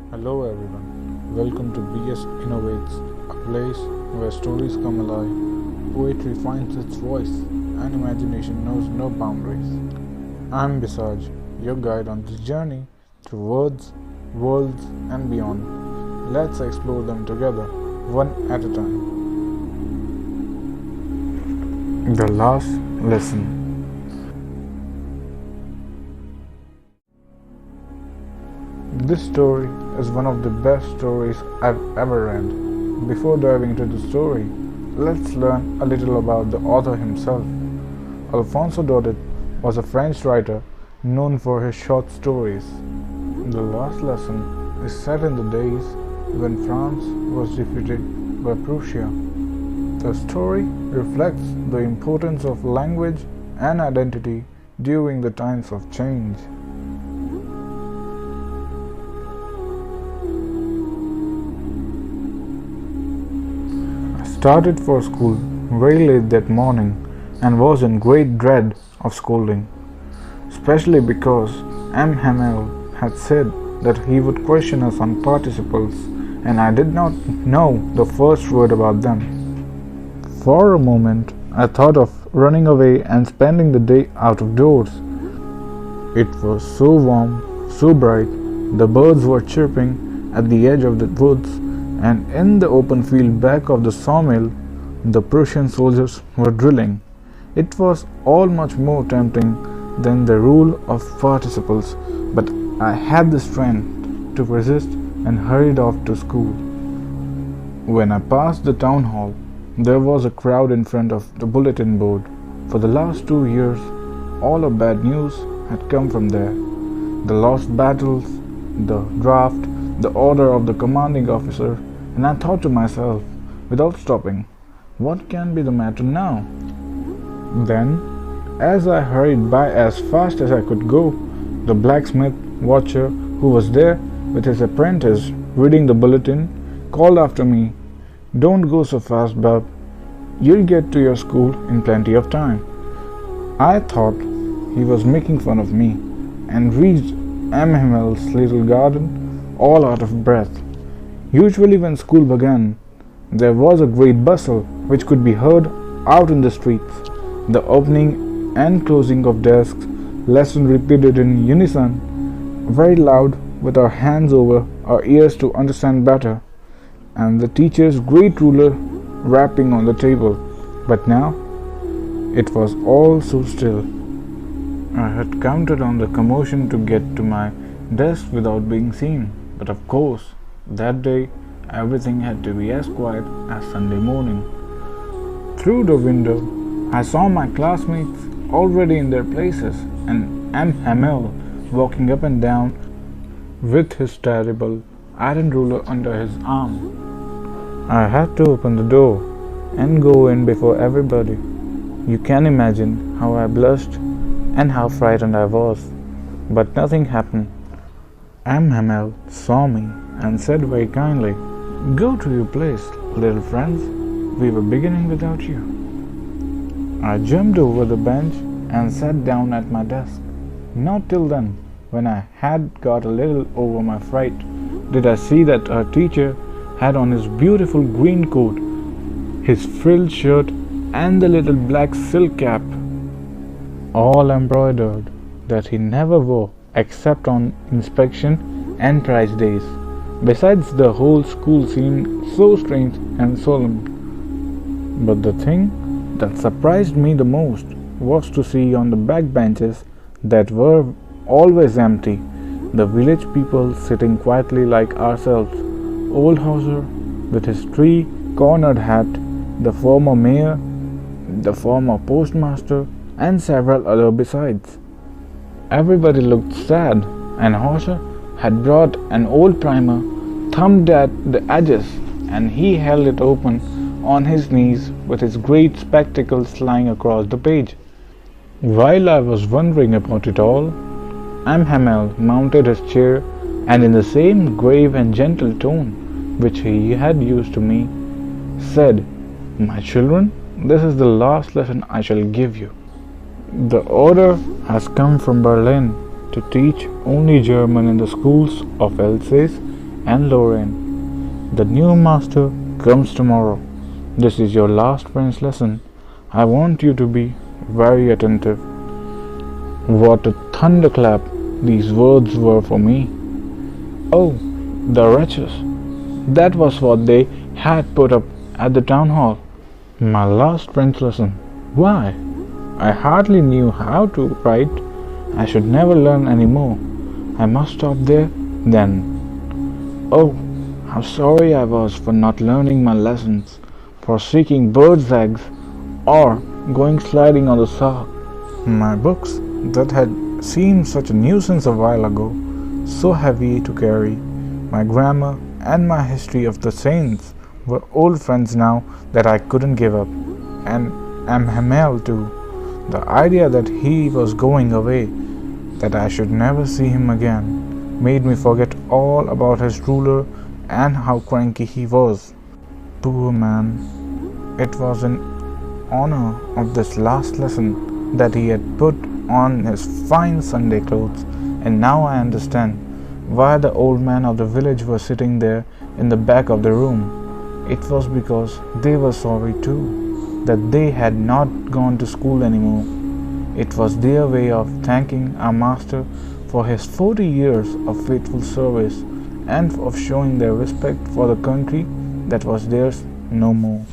Hello everyone, welcome to BS Innovates, a place where stories come alive, poetry finds its voice, and imagination knows no boundaries. I'm Bisaj, your guide on this journey through words, worlds, and beyond. Let's explore them together, one at a time. The last lesson. This story is one of the best stories I've ever read. Before diving into the story, let's learn a little about the author himself. Alphonse daudet was a French writer known for his short stories. The last lesson is set in the days when France was defeated by Prussia. The story reflects the importance of language and identity during the times of change. Started for school very late that morning and was in great dread of scolding, especially because M. Hamel had said that he would question us on participles and I did not know the first word about them. For a moment, I thought of running away and spending the day out of doors. It was so warm, so bright, the birds were chirping at the edge of the woods, and in the open field back of the sawmill, the Prussian soldiers were drilling. It was all much more tempting than the rule of participles, but I had the strength to resist and hurried off to school. When I passed the town hall, there was a crowd in front of the bulletin board. For the last 2 years, all of bad news had come from there. The lost battles, the draft, the order of the commanding officer, and I thought to myself, without stopping, what can be the matter now? Then, as I hurried by as fast as I could go, the blacksmith watcher who was there with his apprentice reading the bulletin called after me, "Don't go so fast, bub. You'll get to your school in plenty of time." I thought he was making fun of me and reached M. Himmel's little garden all out of breath. Usually when school began, there was a great bustle which could be heard out in the streets. The opening and closing of desks, lesson repeated in unison, very loud with our hands over our ears to understand better, and the teacher's great ruler rapping on the table. But now, it was all so still. I had counted on the commotion to get to my desk without being seen, but of course, that day everything had to be as quiet as Sunday morning. Through the window, I saw my classmates already in their places and M. Hamel walking up and down with his terrible iron ruler under his arm. I had to open the door and go in before everybody. You can imagine how I blushed and how frightened I was, but nothing happened. M. Hamel saw me and said very kindly, "Go to your place, little friends. We were beginning without you." I jumped over the bench and sat down at my desk. Not till then, when I had got a little over my fright, did I see that our teacher had on his beautiful green coat, his frilled shirt, and the little black silk cap, all embroidered, that he never wore except on inspection and prize days. Besides, the whole school seemed so strange and solemn. But the thing that surprised me the most was to see on the back benches that were always empty, the village people sitting quietly like ourselves. Old Hauser with his tree-cornered hat, the former mayor, the former postmaster, and several other besides. Everybody looked sad, and Hauser had brought an old primer, thumbed at the edges, and he held it open on his knees with his great spectacles lying across the page. While I was wondering about it all, M. Hamel mounted his chair and in the same grave and gentle tone which he had used to me, said, "My children, this is the last lesson I shall give you. The order has come from Berlin to teach only German in the schools of Alsace and Lorraine. The new master comes tomorrow. This is your last French lesson. I want you to be very attentive." What a thunderclap these words were for me. Oh, the wretches! That was what they had put up at the town hall. My last French lesson. Why? I hardly knew how to write. I should never learn any more. I must stop there then. Oh, how sorry I was for not learning my lessons, for seeking birds' eggs, or going sliding on the saw. My books, that had seemed such a nuisance a while ago, so heavy to carry, my grammar and my history of the saints, were old friends now that I couldn't give up. And Hamel too. The idea that he was going away, that I should never see him again, made me forget all about his ruler and how cranky he was. Poor man. It was in honor of this last lesson that he had put on his fine Sunday clothes, and now I understand why the old men of the village were sitting there in the back of the room. It was because they were sorry too, that they had not gone to school anymore. It was their way of thanking our master for his 40 years of faithful service and of showing their respect for the country that was theirs no more.